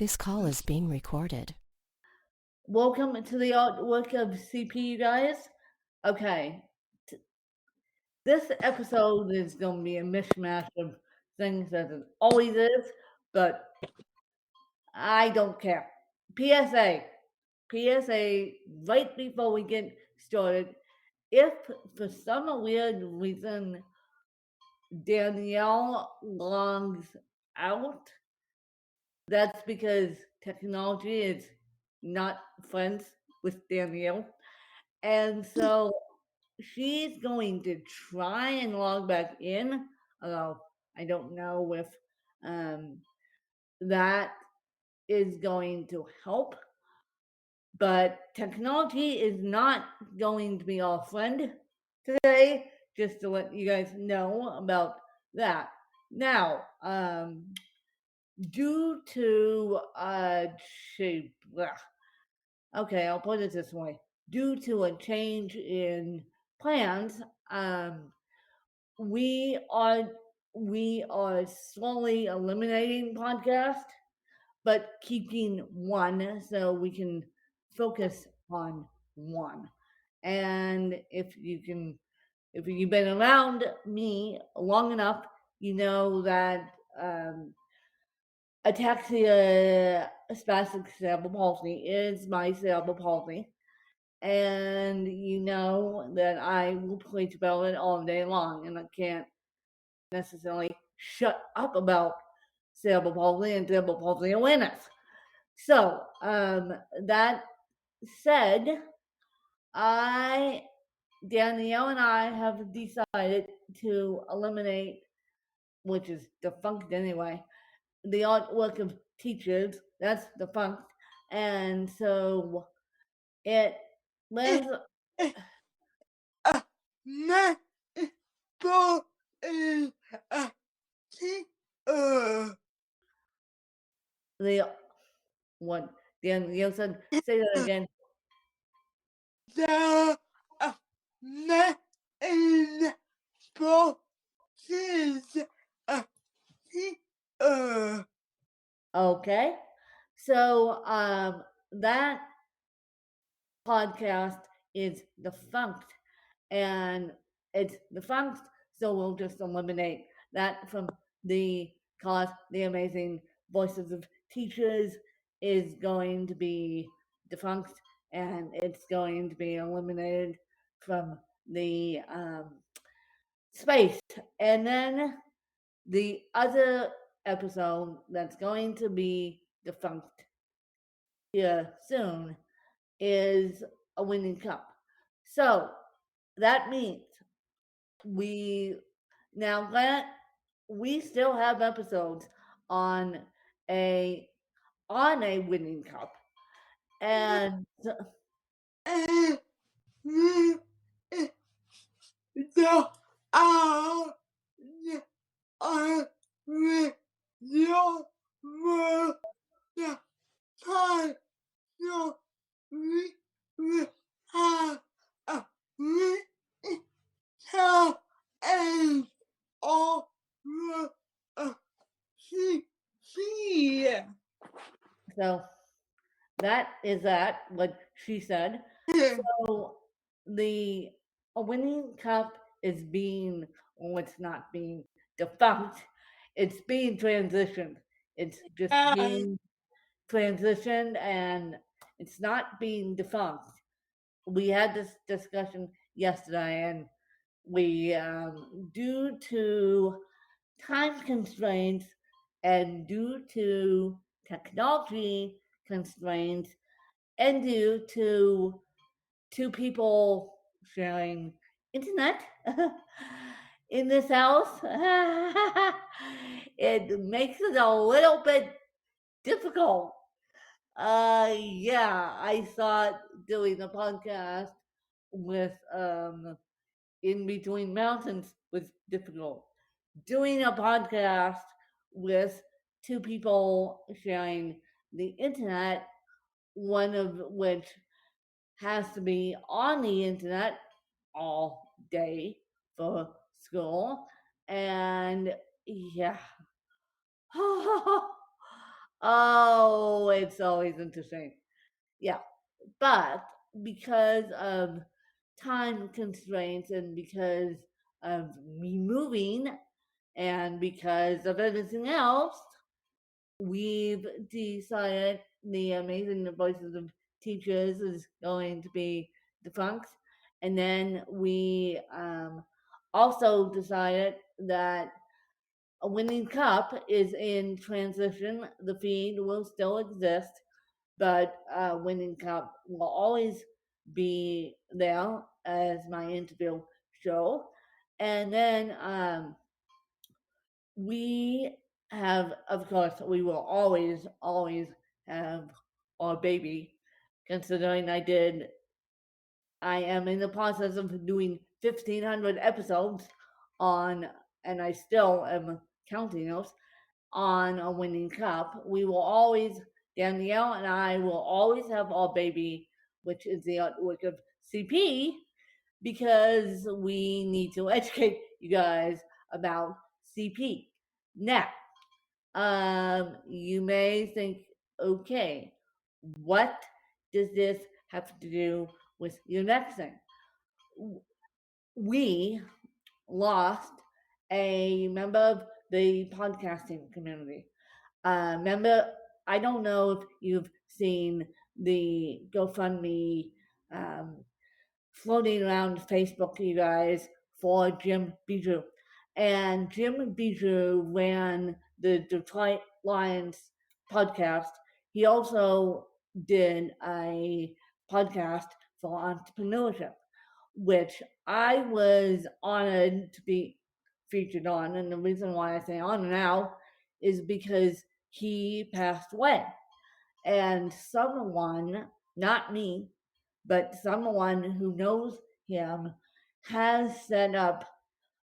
This call is being recorded. Welcome to the artwork of CP, you guys. Okay, this episode is going to be a mishmash of things as it always is, but I don't care. PSA, right before we get started. If for some weird reason Danielle logs out, that's because technology is not friends with Danielle. And so she's going to try and log back in, although I don't know if that is going to help. But technology is not going to be our friend today, just to let you guys know about that. Now, due to okay, I'll put it this way. Due to a change in plans, we are slowly eliminating podcast, but keeping one so we can focus on one. And if you've been around me long enough, you know that ataxia spastic cerebral palsy is my cerebral palsy. And you know that I will preach about it all day long, and I can't necessarily shut up about cerebral palsy and cerebral palsy awareness. So, that said, Danielle and I have decided to eliminate, which is defunct anyway, the artwork of teachers. That's defunct. And so it lives. The what? Danielle said, say that again. The main process Okay. So that podcast is defunct, and it's defunct, so we'll just eliminate that from the cause. The Amazing Voices of Teachers is going to be defunct, and it's going to be eliminated from the space. And then the other episode that's going to be defunct here soon is a winning cup. So that means we still have episodes on a winning cup, and so that is that what she said. So the a winning cup is being, well, it's not being defunct, it's being transitioned. It's just being transitioned, and it's not being defunct. We had this discussion yesterday, and we due to time constraints and due to technology constraints and due to two people sharing internet in this house, it makes it a little bit difficult. Yeah, I thought doing a podcast with In Between Mountains was difficult. Doing a podcast with two people sharing the internet, one of which has to be on the internet all day for school. And yeah, Oh, it's always interesting. Yeah, but because of time constraints and because of me moving and because of everything else, we've decided the Amazing Voices of Teachers is going to be defunct. And then we also decided that a Winning Cup is in transition. The feed will still exist, but Winning Cup will always be there as my interview show. And then we have, of course, we will always have our baby, considering I am in the process of doing 1,500 episodes on, and I still am counting those, on a Winning Cup. We will always, Danielle and I will always have our baby, which is the artwork of CP, because we need to educate you guys about CP. Now, you may think, okay, what does this have to do with your next thing? We lost a member of the podcasting community. Member, I don't know if you've seen the GoFundMe um, floating around Facebook, you guys, for Jim Bijou. And Jim Bijou ran the Detroit Lions podcast. He also did a podcast for entrepreneurship, which I was honored to be featured on. And the reason why I say honor now is because he passed away. And someone, not me, but someone who knows him has set up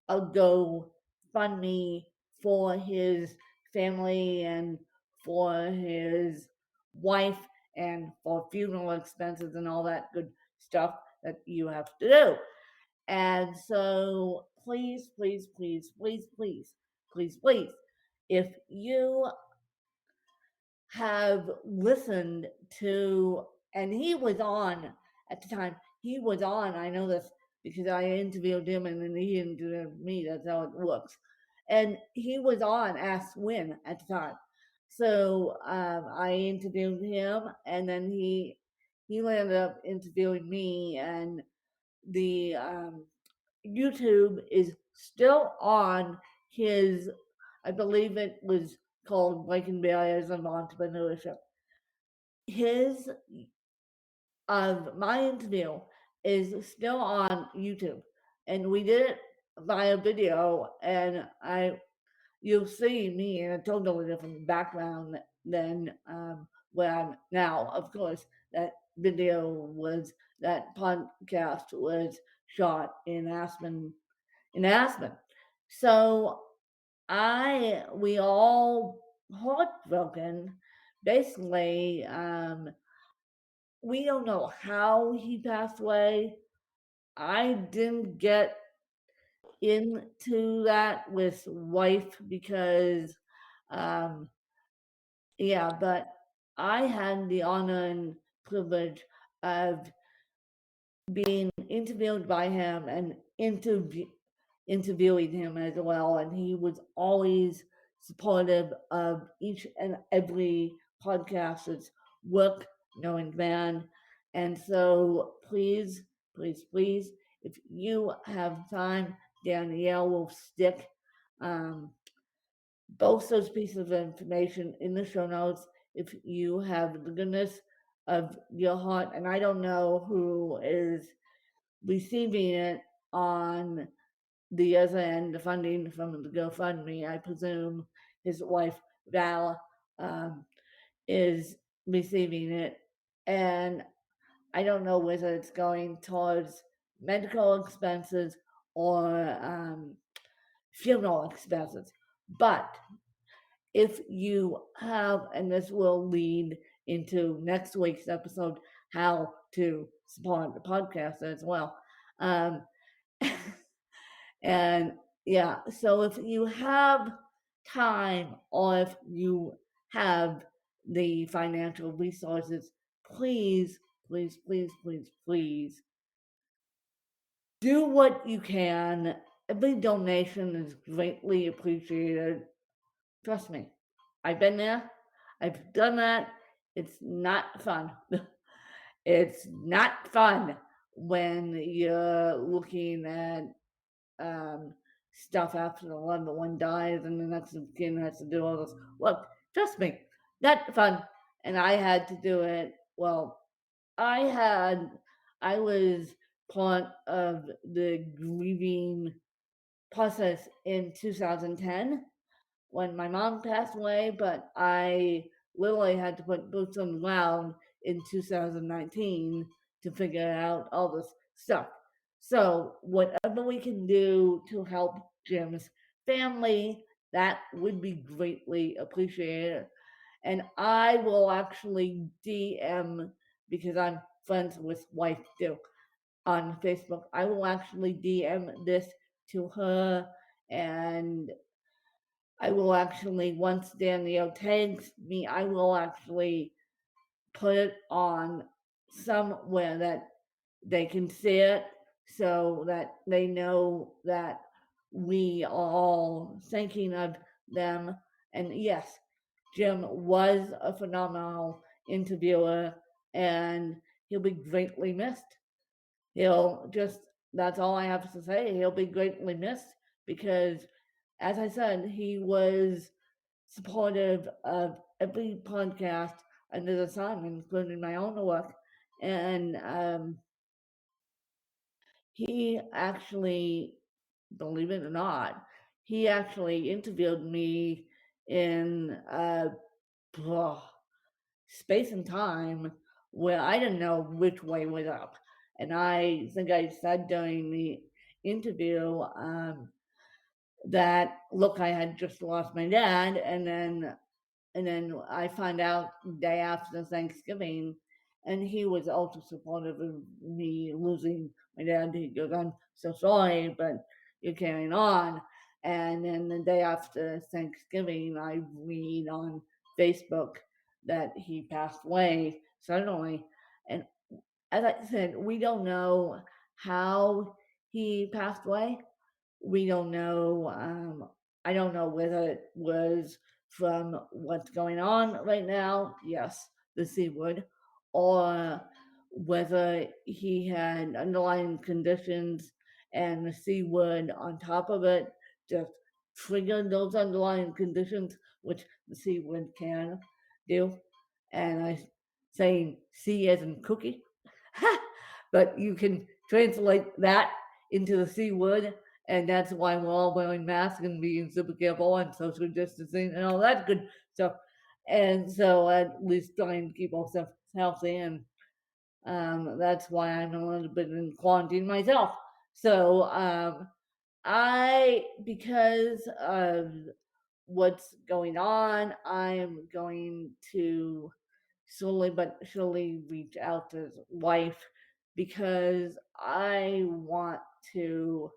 a GoFundMe for his family and for his wife and for funeral expenses and all that good stuff that you have to do. And so please, please, please, please, please, please, please, if you have listened to, and he was on at the time, I know this because I interviewed him and then he interviewed me, that's how it works. And he was on Ask Win at the time. So I interviewed him and then he ended up interviewing me, and the YouTube is still on his, I believe it was called Breaking Barriers of Entrepreneurship. His my interview is still on YouTube, and we did it via video, and you'll see me in a totally different background than where I'm now. Of course, that podcast was shot in Aspen. So we all heartbroken. Basically, we don't know how he passed away. I didn't get into that with wife because, but I had the honor and privilege of being interviewed by him and interviewing him as well, and he was always supportive of each and every podcaster's work, knowing man. And so please, please, please, if you have time, Danielle will stick both those pieces of information in the show notes if you have the goodness of your heart. And I don't know who is receiving it on the other end, the funding from the GoFundMe. I presume his wife, Val, is receiving it. And I don't know whether it's going towards medical expenses or funeral expenses. But if you have, and this will lead into next week's episode, how to support the podcast as well. And so if you have time or if you have the financial resources, please, please, please, please, please do what you can. Every donation is greatly appreciated. Trust me, I've been there. I've done that. It's not fun. It's not fun when you're looking at stuff after the loved one dies and the next of kin has to do all this. Look, trust me, not fun. And I had to do it. Well, I was part of the grieving process in 2010 when my mom passed away, but I literally had to put boots on the ground in 2019 to figure out all this stuff. So, whatever we can do to help Jim's family, that would be greatly appreciated. And I will actually DM, because I'm friends with wife too on Facebook. I will actually DM this to her, and I will actually, once Danielle tags me, I will actually put it on somewhere that they can see it so that they know that we are all thinking of them. And yes, Jim was a phenomenal interviewer and he'll be greatly missed. He'll just, that's all I have to say. He'll be greatly missed because, as I said, he was supportive of every podcast under the sun, including my own work. And he actually, believe it or not, he actually interviewed me in space and time where I didn't know which way was up. And I think I said during the interview that, look, I had just lost my dad, and then I found out the day after Thanksgiving, and he was also supportive of me losing my dad. He goes, I'm so sorry, but you're carrying on. And then the day after Thanksgiving, I read on Facebook that he passed away suddenly. And as I said, we don't know how he passed away. We don't know. I don't know whether it was from what's going on right now, yes, the C word, or whether he had underlying conditions and the C word on top of it just triggered those underlying conditions, which the C word can do. And I saying C as in cookie, but you can translate that into the C word, and that's why we're all wearing masks and being super careful and social distancing and all that good stuff. And so at least trying to keep ourselves healthy, and that's why I'm a little bit in quarantine myself. So because of what's going on, I'm going to slowly but surely reach out to his wife because I want to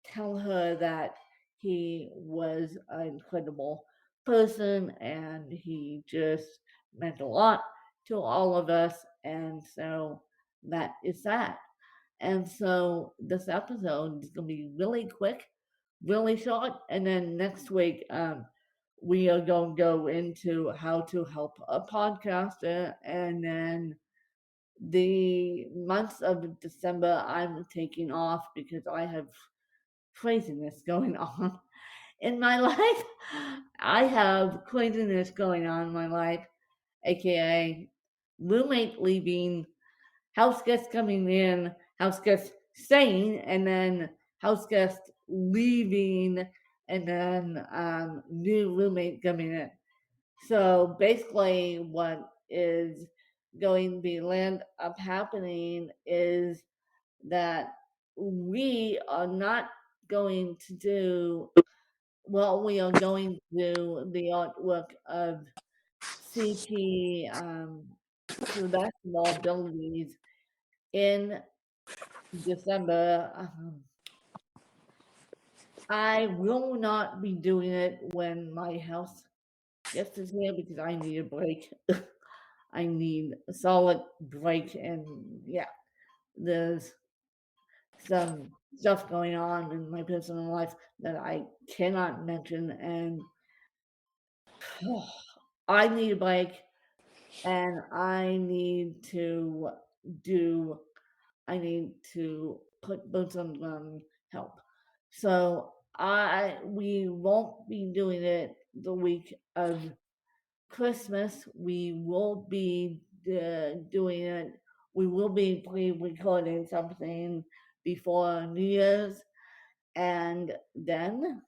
tell her that he was an incredible person and he just meant a lot to all of us. And so that is that. And so this episode is going to be really quick, really short. And then next week, we are going to go into how to help a podcaster. And then the month of December, I'm taking off because I have craziness going on in my life. I have craziness going on in my life, aka roommate leaving, house guests coming in, house guests staying, and then house guests leaving, and then new roommate coming in. So basically, what is going to be land up happening is that we are not going to do, well, we are going to do the artwork of CP to the best of our abilities in December. I will not be doing it when my house guest is here because I need a break. I need a solid break, and yeah, there's some stuff going on in my personal life that I cannot mention, and I need a break, and I need to do. I need to put boots on the ground and help. So we won't be doing it the week of Christmas. We will be doing it. We will be pre-recording something before New Year's, and then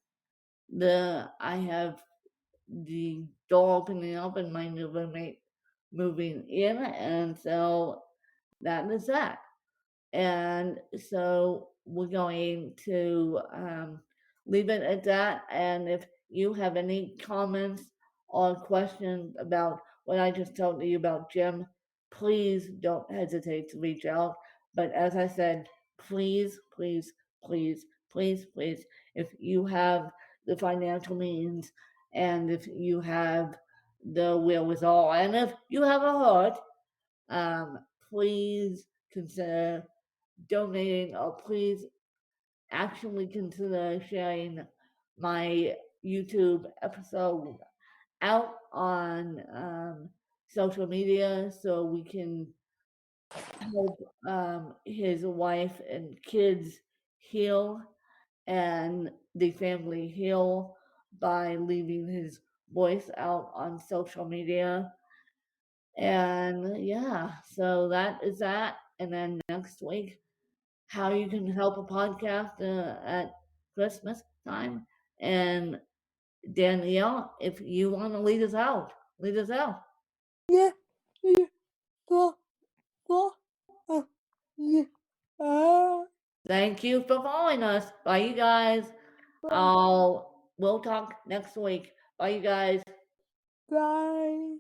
I have the door opening up and my new roommate moving in, and so that is that. And so we're going to leave it at that. And if you have any comments or questions about what I just told you about Jim, please don't hesitate to reach out. But as I said, please, please, please, please, please, if you have the financial means and if you have the wherewithal and if you have a heart, please consider donating, or please actually consider sharing my YouTube episode out on social media so we can help his wife and kids heal and the family heal by leaving his voice out on social media. And yeah, so that is that. And then next week, how you can help a podcast at Christmas time. And Danielle, if you want to lead us out, lead us out. Yeah. Yeah. Yeah. Thank you for following us. Bye, you guys. We'll talk next week. Bye, you guys. Bye.